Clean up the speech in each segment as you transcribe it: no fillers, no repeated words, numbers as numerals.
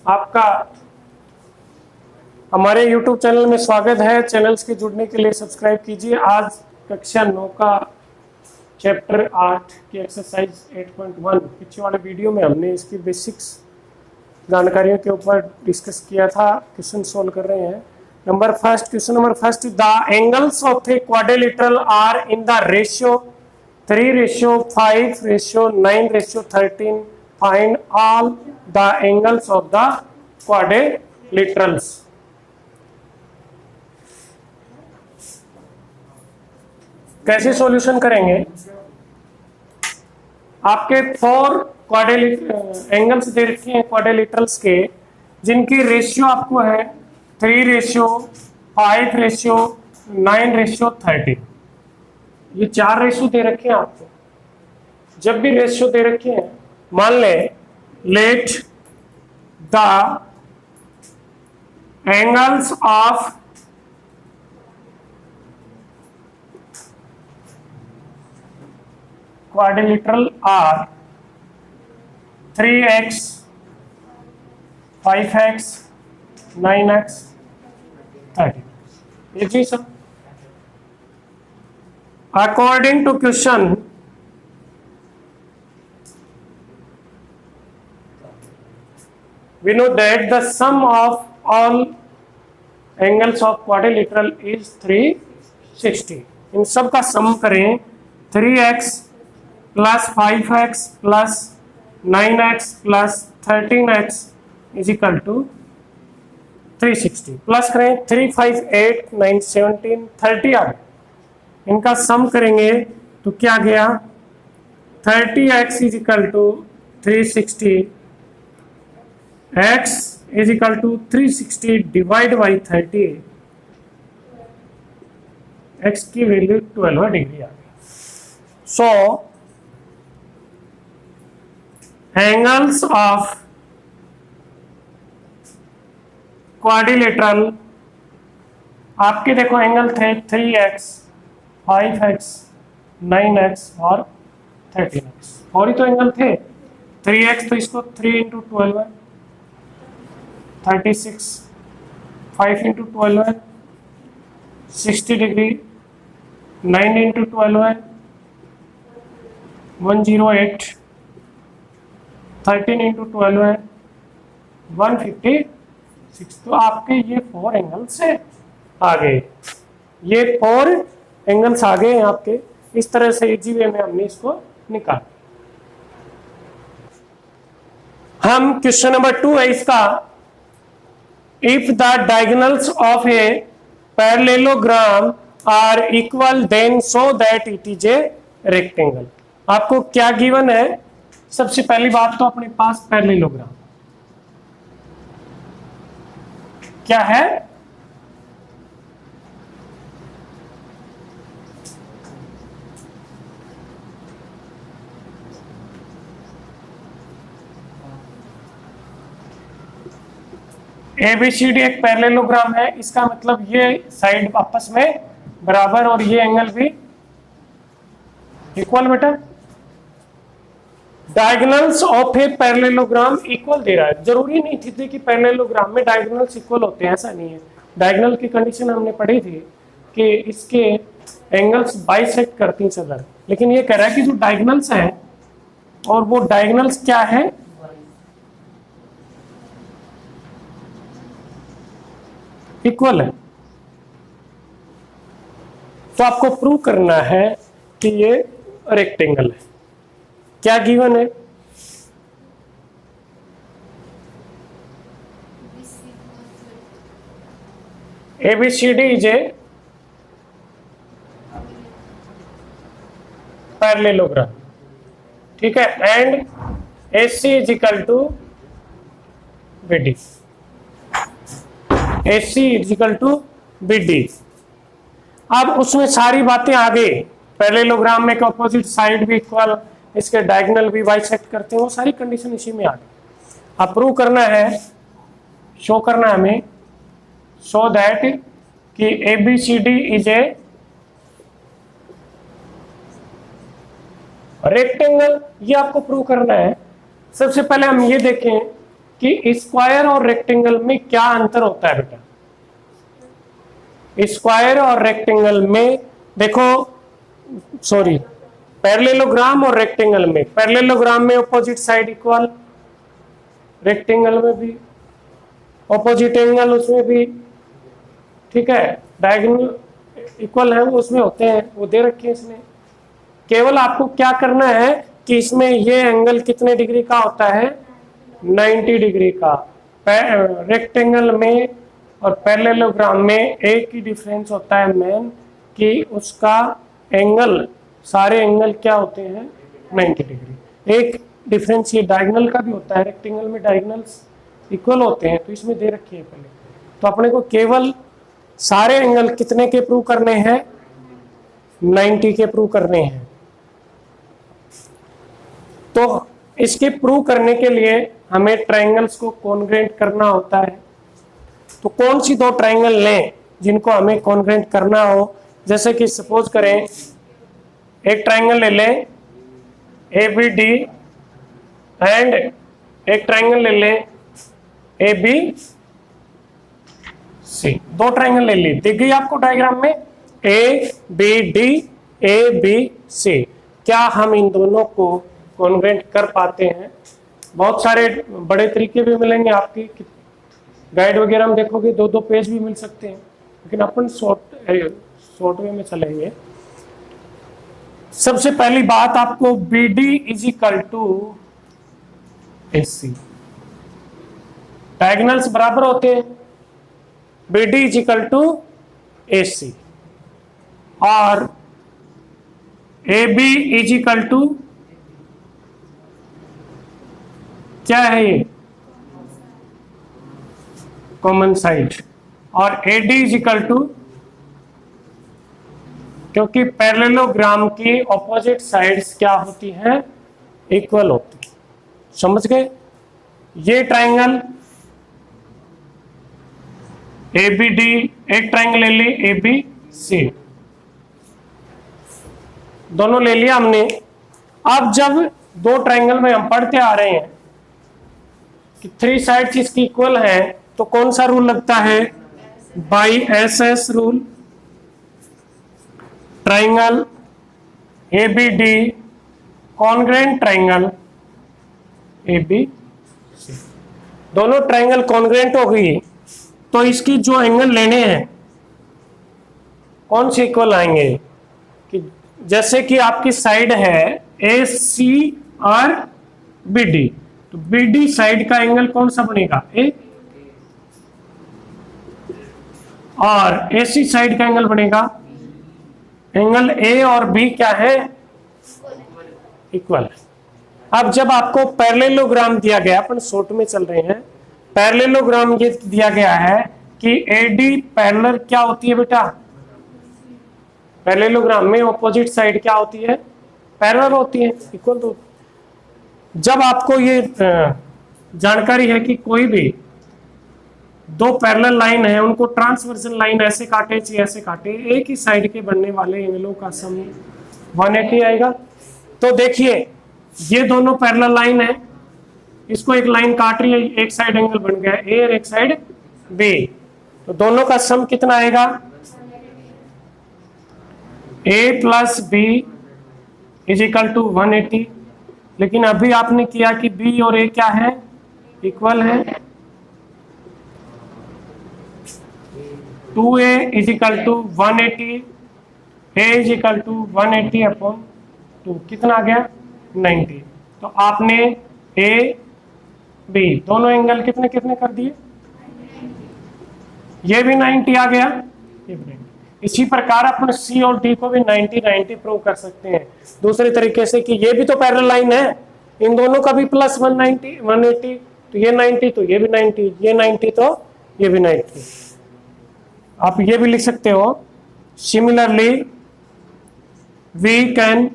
आपका हमारे YouTube channel में स्वागत है। चैनल्स के जुड़ने के लिए सब्सक्राइब कीजिए। आज कक्षा 9 का चैप्टर 8 की एक्सरसाइज 8.1 पिछले वाले वीडियो में हमने इसकी बेसिक्स जानकारियों के ऊपर डिस्कस किया था। क्वेश्चन सोल्व कर रहे हैं। Question number first, the angles of a quadrilateral are in the ratio 3:5:9:13. Find all the angles of the quadrilaterals. कैसे सॉल्यूशन करेंगे? आपके 4 एंगल्स दे रखे हैं क्वाड्रिलेटरल्स के, जिनकी रेशियो आपको है 3:5:9:13. ये 4 रेशियो दे रखे हैं आपको। जब भी रेशियो दे रखे हैं, मान लें let the angles of quadrilateral are 3x 5x 9x 30. ये जी सब according to question we know that the sum of all angles of quadrilateral is 360. इन सब का सम करें 3x plus 5x plus 9x plus 13x is equal to 360. Plus करें 3, 5, 8, 9, 17, 30 आ गए। इनका सम करेंगे तो क्या गया? 30x is equal to 360. x is equal to 360 divided by 30. x की वैल्यू 12 डिग्री आ गई। सो एंगल्स ऑफ क्वाड्रिलेटरल आपके देखो एंगल थे 3x 5x 9x और 13x। और ही तो एंगल थे 3x, तो इसको 3 × 12 है 36, 5 × 12 है 60 डिग्री, 9 × 12 है 108, 13 × 12 है 156। तो आपके ये 4 एंगल्स से आ गए। ये 4 एंगल्स आ गए हैं आपके। इस तरह से इजी वे में हमने इसको निकाला। हम क्वेश्चन नंबर 2 है इसका, if the diagonals of a parallelogram are equal then show that it is a rectangle. आपको क्या गिवन है? सबसे पहली बात तो अपने पास पैरेललोग्राम क्या है? ABCD एक पैरेललोग्राम है। इसका मतलब ये साइड आपस में बराबर और ये एंगल भी इक्वल। बेटा diagonals of a parallelogram equal दे रहा है। जरूरी नहीं थी कि पैरेललोग्राम में डायगोनल्स इक्वल होते हैं, ऐसा नहीं है। डायगोनल की कंडीशन हमने पढ़ी थी कि इसके एंगल्स बाइसेक्ट करती हैं सदर। लेकिन ये कह रहा है कि जो डायगोनल्स हैं, और वो डायगोनल्स क्या है? इक्वल है। तो आपको प्रूव करना है कि ये रेक्टेंगल है। क्या गिवन है? ABCD इज ए पैरेललोग्राम, ठीक है, and AC is equal to BD। AC is equal to BD। अब उसमें सारी बातें आ गई। पैरेललोग्राम में अपोजिट साइड भी इक्वल, इसके डायगोनल भी बाइसेक्ट करते हैं, वो सारी कंडीशन इसी में आ गई। अब प्रूव करना है, शो करना है हमें, सो दैट कि ABCD इज ए रेक्टेंगल। ये आपको प्रूव करना है। सबसे पहले हम ये देखें कि स्क्वायर और रेक्टेंगल में क्या अंतर होता है बेटा। स्क्वायर और रेक्टेंगल में देखो, सॉरी, पैरेललोग्राम और रेक्टेंगल में, पैरेललोग्राम में ऑपोजिट साइड इक्वल, रेक्टेंगल में भी ऑपोजिट एंगल, उसमें भी ठीक है, डायगोनल इक्वल है वो उसमें होते हैं, वो दे रखे हैं इसमें। केवल आपको क्या करना है कि इसमें ये एंगल कितने डिग्री का होता है, 90 डिग्री का। रेक्टेंगल में और पैरेललोग्राम में एक ही डिफरेंस होता है मेन, कि उसका एंगल, सारे एंगल क्या होते हैं, 90 डिग्री। एक डिफरेंस ये डायगोनल का भी होता है, रेक्टेंगल में डायगोनल्स इक्वल होते हैं, तो इसमें दे रखी है पहले। तो अपने को केवल सारे एंगल कितने के प्रूव करने हैं, 90 के प्रूव करने हैं। तो इसके प्रूव करने के लिए हमें ट्रायंगल्स को कॉन्ग्रुएंट करना होता है। तो कौन सी दो ट्रायंगल लें जिनको हमें कॉन्ग्रुएंट करना हो, जैसे कि सपोज करें एक ट्रायंगल ले लें ABD एंड एक ट्रायंगल ले लें ABC। दो ट्रायंगल ले ली, दिख गई आपको डायग्राम में ABD ABC। क्या हम इन दोनों को कॉन्ग्रुएंट कर पाते हैं? बहुत सारे बड़े तरीके भी मिलेंगे, आपकी गाइड वगैरह में देखोगे 2-2 पेज भी मिल सकते हैं, लेकिन अपन शॉर्ट वे में चलेंगे। सबसे पहली बात, आपको BD is equal to AC, diagonals बराबर होते हैं, BD is equal to AC, और AB इज इक्वल टू क्या है ये, कॉमन साइड, और AD इज इक्वल टू, क्योंकि पैरेललोग्राम की ऑपोजिट साइड्स क्या होती हैं, इक्वल होती है। समझ गए? ये ट्रायंगल ABD, एक ट्रायंगल ले ली ABC, दोनों ले लिया हमने। अब जब दो ट्रायंगल में हम पढ़ते आ रहे हैं कि 3 साइड्स इसकी इक्वल है, तो कौन सा रूल लगता है, by SS rule. Triangle ABD congruent triangle ABC, दोनों ट्रायंगल कॉन्ग्रुएंट हो गई, तो इसकी जो एंगल लेने हैं कौन से इक्वल आएंगे, कि जैसे कि आपकी साइड है AC और BD, तो BD साइड का एंगल कौन सा बनेगा, A, और AC साइड का एंगल बनेगा, एंगल A और B क्या है, इक्वल। अब जब आपको पैरेललोग्राम दिया गया, अपन शॉर्ट में चल रहे हैं, पैरेललोग्राम ये दिया गया है कि AD पैरेलल क्या होती है बेटा, पैरेललोग्राम में ऑपोजिट साइड क्या होती है, पैरेलल होती है, इक्वल। तो जब आपको ये जानकारी है कि कोई भी दो पैरेलल लाइन है, उनको ट्रांसवर्सल लाइन ऐसे काटे चाहिए, ऐसे काटे, एक ही साइड के बनने वाले एंगलों का सम 180 आएगा। तो देखिए ये दोनों पैरेलल लाइन है, इसको एक लाइन काट रही है, एक साइड एंगल बन गया A और एक साइड B, तो दोनों का सम कितना आएगा, A plus B is equal to 180। लेकिन अभी आपने किया कि B और A क्या है, इक्वल है, 2A is equal to 180, A is equal to 180 upon 2, कितना आ गया, 90। तो आपने A B दोनों एंगल कितने कितने कर दिए, ये भी 90 आ गया, ये भी 90। इसी प्रकार अपन C और D को भी 90-90 प्रूव कर सकते हैं दूसरे तरीके से, कि ये भी तो पैरेलल लाइन है, इन दोनों का भी प्लस 180, तो ये 90 तो ये भी 90, ये 90 तो ये भी 90। आप ये भी लिख सकते हो, similarly we can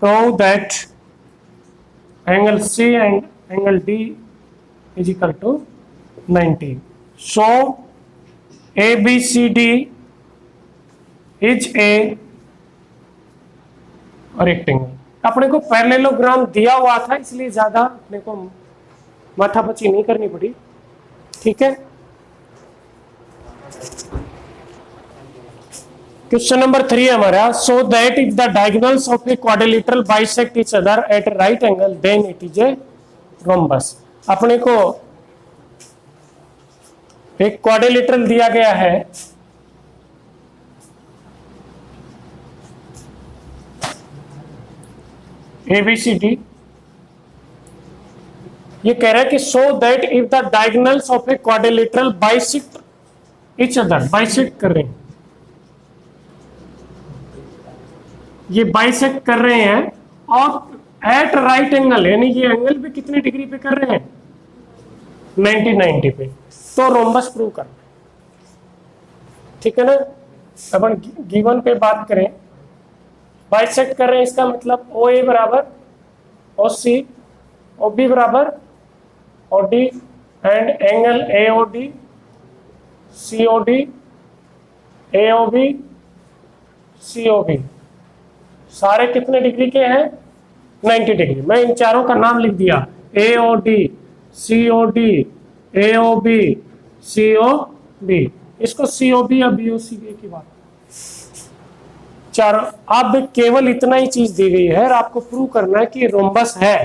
prove that angle C and angle D is equal to 90। So ABCD is a rectangle. अपने को पैरेललोग्राम दिया हुआ था, इसलिए ज्यादा अपने को माथापच्ची नहीं करनी पड़ी, ठीक है। क्वेश्चन नंबर 3 है हमारा, so that if the diagonals of a quadrilateral bisect each other at right angle then it is a rhombus. अपने को एक क्वाड्रिलेटरल दिया गया है, ABCD। ये कह रहा है कि सो that if the diagonals of a quadrilateral bisect each other, bisect कर रहे हैं, ये बाइसेक्ट कर रहे हैं और एट राइट एंगल, यानी ये एंगल पे कितने डिग्री पे कर रहे हैं, 90 पे, तो रोम्बस प्रूव करना, ठीक है ना। अपन गिवन पे बात करें, बाइसेक्ट कर रहे हैं, इसका मतलब OA बराबर OC, OB बराबर OD and angle AOD, COD, AOB, COB सारे कितने डिग्री के हैं, 90 डिग्री। मैं इन चारों का नाम लिख दिया, AOD, COD, AOB, COB। इसको COB या BOC की बात, चारों। अब केवल इतना ही चीज दी गई है और आपको प्रूव करना है कि रोम्बस है।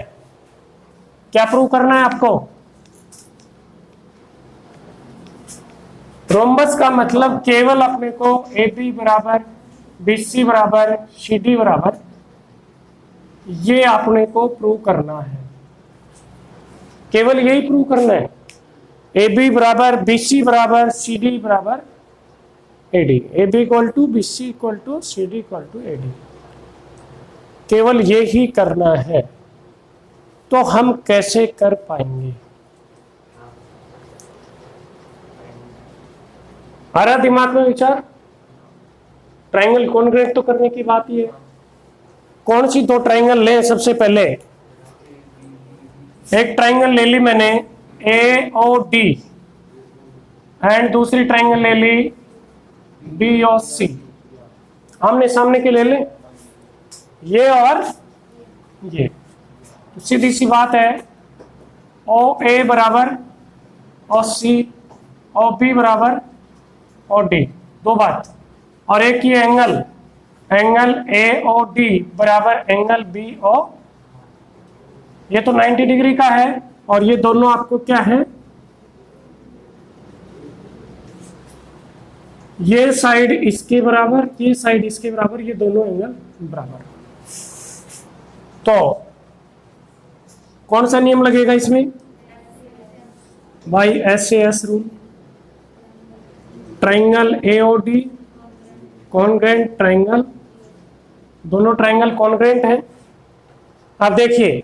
क्या प्रूव करना है आपको, रोम्बस का मतलब केवल अपने को AB बराबर BC बराबर CD बराबर, ये अपने को प्रूव करना है, केवल यही प्रूव करना है। AB बराबर BC बराबर CD बराबर AD, AB equal to BC equal to CD equal to AD, केवल ये ही करना है। तो हम कैसे कर पाएंगे, आ रहा दिमाग में विचार। ट्राइंगल कॉन्ग्रेट तो करने की बात ही है। कौन सी दो ट्राइंगल लें, सबसे पहले एक ट्राइंगल ले ली मैंने AOD एंड दूसरी ट्राइंगल ले ली BOC, आमने सामने के ले लें, ये और ये। सीधी सी बात है, OA बराबर OC, OB बराबर OD, दो बात। और एक ये एंगल AOD बराबर एंगल BO, ये तो 90 डिग्री का है और ये दोनों आपको क्या है, ये साइड इसके बराबर, ये साइड इसके बराबर, ये दोनों एंगल बराबर। तो कौन सा नियम लगेगा इसमें, by SAS rule. Triangle AOD congruent triangle, दोनों ट्राइंगल कॉन्ग्रेंट है। अब देखिए,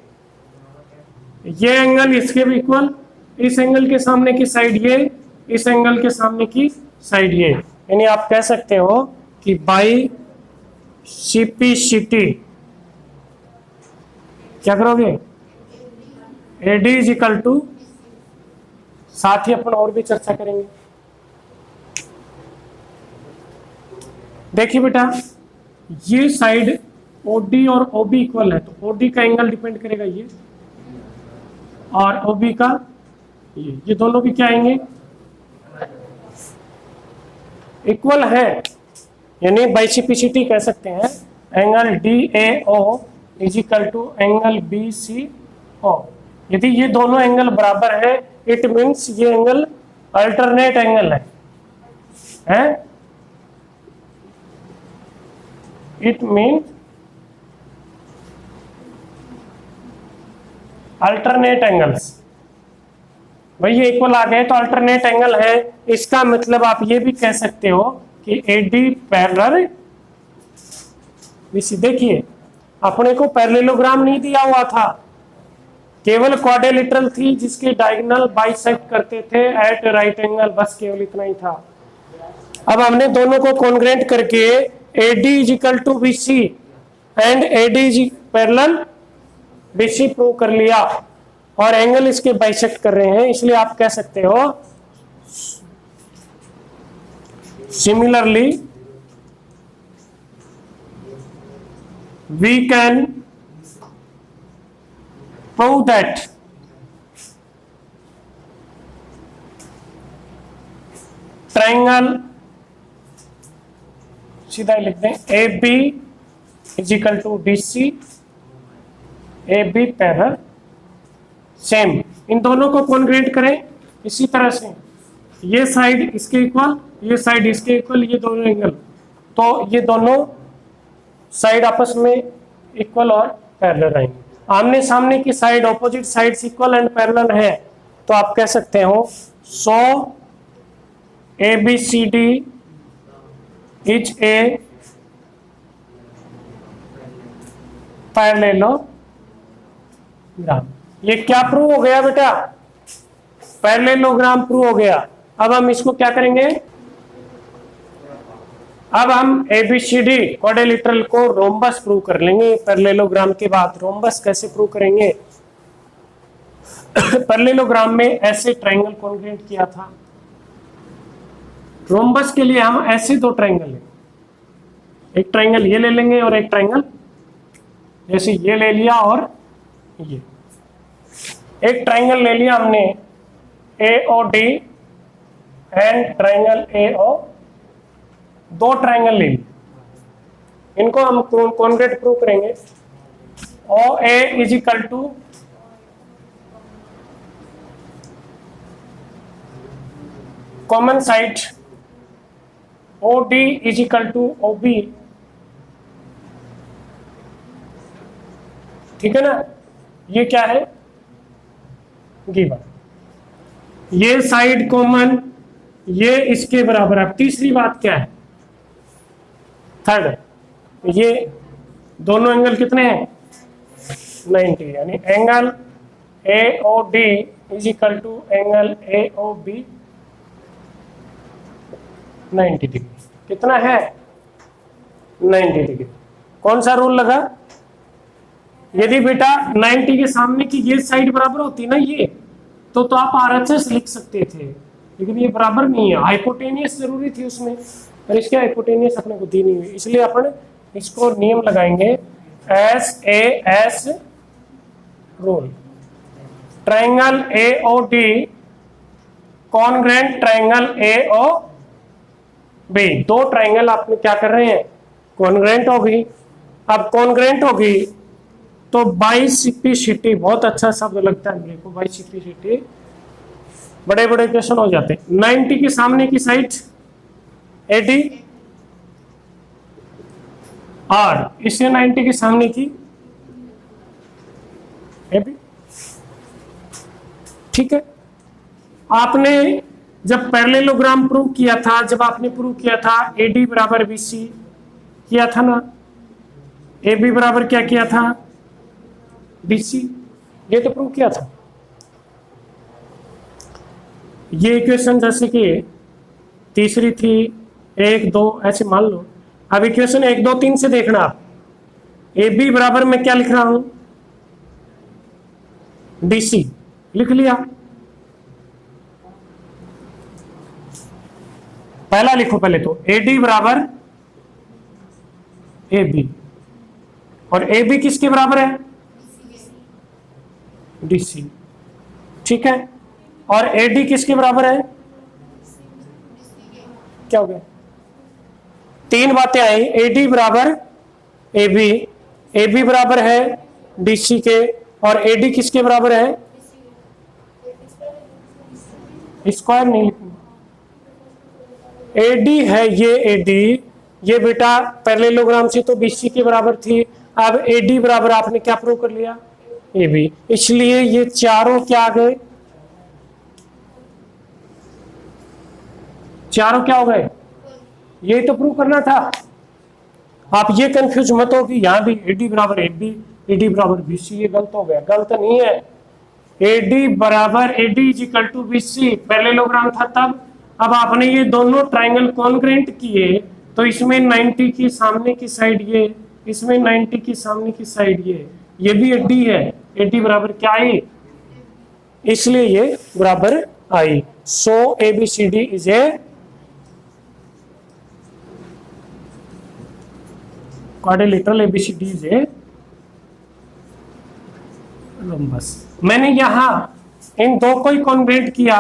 ये एंगल इसके भी इक्वल, इस एंगल के सामने की साइड ये, इस एंगल के सामने की साइड ये, यानी आप कह सकते हो कि बाई CPCT क्या करोगे, AD इज इक्वल टू, साथ ही अपन और भी चर्चा करेंगे। देखिए बेटा, ये साइड OD और OB इक्वल है, तो OD का एंगल डिपेंड करेगा ये, और OB का ये दोनों भी क्या आएंगे, इक्वल है, यानी बाई CPCT कह सकते हैं angle DAO is equal to angle BCO। यदि ये दोनों एंगल बराबर है, इट मीन्स ये एंगल अल्टरनेट एंगल है? इट मीन्स अल्टरनेट एंगल्स, भाई ये इक्वल आ गए तो अल्टरनेट एंगल है। इसका मतलब आप ये भी कह सकते हो कि AD पैरेलल BC। देखिए, अपने को पैरेललोग्राम नहीं दिया हुआ था, केवल क्वाड्रिलेटरल थी जिसके डायगोनल बाइसेक्ट करते थे एट राइट एंगल, बस केवल इतना ही था। अब हमने दोनों को कॉन्ग्रेंट करके AD is equal to BC and AD is parallel BC prove कर लिया, और एंगल इसके बाइसेक्ट कर रहे हैं, इसलिए आप कह सकते हो similarly we can prove that triangle सीधा ही लिख दें, A B is equal to D C, A B parallel same. इन दोनों को कॉन्ग्रुएंट करें इसी तरह से, ये साइड इसके इक्वल, ये साइड इसके इक्वल, ये दोनों एंगल, तो ये दोनों साइड आपस में इक्वल और पैरेलल आएंगे। आमने सामने की side, opposite sides equal and parallel है, तो आप कह सकते हो so A B C D is a parallelogram. ये क्या प्रूव हो गया बेटा? पैरेललोग्राम प्रूव हो गया। अब हम इसको क्या करेंगे? अब हम एबीसीडी क्वाड्रिलेटरल को रोम्बस प्रूव कर लेंगे पैरेललोग्राम के बाद। रोम्बस कैसे प्रूव करेंगे? पैरेललोग्राम में ऐसे ट्रायंगल कॉन्ग्रुएंट किया था, रोम्बस के लिए हम ऐसे दो ट्रायंगल लेंगे, एक ट्रायंगल ये ले लेंगे और एक ट्रायंगल जैसे ये ले लिया, और ये एक ट्रायंगल ले लिया हमने AOD एंड ट्रायंगल AO, दो ट्रायंगल ले लिए, इनको हम कॉन्ग्रुएंट प्रूव करेंगे। OA is equal to common side OD is equal to OB, ठीक है ना? ये क्या है? गिवन। ये साइड कॉमन, ये इसके बराबर। अब तीसरी बात क्या है? थर्ड, ये दोनों एंगल कितने हैं? 90, यानी angle AOD is equal to angle AOB 90 degree. कितना है? 90 डिग्री। कौन सा रूल लगा? यदि बेटा 90 के सामने की ये साइड बराबर होती ना ये, तो आप RHS लिख सकते थे, लेकिन ये बराबर नहीं है। हाइपोटेनियस जरूरी थी उसमें, और इसके हाइपोटेनियस अपने को दी नहीं हुई, इसलिए अपन इसको नियम लगाएंगे SAS rule. Triangle AOD congruent triangle AOB, दो ट्रायंगल आपने क्या कर रहे हैं? कॉन्ग्रुएंट होगी। अब कॉन्ग्रुएंट होगी तो बाइसिपिसिटी, बहुत अच्छा शब्द लगता है मेरे को, बाइसिपिसिटी, बड़े बड़े क्वेश्चन हो जाते हैं। 90 के सामने की साइड AD और इसे 90 के सामने की AB, ठीक है। आपने जब पैरेललोग्राम प्रूव किया था, जब आपने प्रूव किया था AD बराबर BC किया था ना, AB बराबर क्या किया था? BC, ये तो प्रूव किया था। ये इक्वेशन जैसे कि तीसरी थी, 1 2 ऐसे मान लो। अब इक्वेशन 1 2 3 से देखना आप, AB बराबर मैं क्या लिख रहा हूं? BC लिख लिया। पहला लिखो पहले तो, AD बराबर AB, और AB किसके बराबर है? DC, ठीक है। और AD किसके बराबर है? क्या हो गया? तीन बातें आई। AD बराबर AB, AB बराबर है DC के, और AD किसके बराबर है? स्क्वायर नहीं लिखूंगा, AD है ये AD, ये बेटा पैरेललोग्राम से तो BC के बराबर थी। अब AD बराबर आपने क्या प्रूव कर लिया? AB, इसलिए ये चारों क्या आ गए? चारों क्या हो गए? ये तो प्रूव करना था। आप ये कंफ्यूज मत हो कि यहां भी AD बराबर AB, AD बराबर BC, ये गलत हो गया। गलत नहीं है। AD बराबर AD is equal to BC parallelogram था तब। अब आपने ये दोनों ट्रायंगल कॉन्ग्रुएंट किए, तो इसमें 90 की सामने की साइड ये, इसमें 90 की सामने की साइड ये भी AD है। AD बराबर क्या आई? इसलिए ये बराबर आई। सो ABCD is a quadrilateral, ABCD is a rhombus. मैंने यहां इन दो को ही कॉन्ग्रुएंट किया,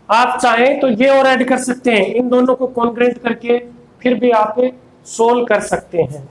आप चाहें तो ये और ऐड कर सकते हैं, इन दोनों को कॉन्ग्रुएंट करके फिर भी आप सोल्व कर सकते हैं।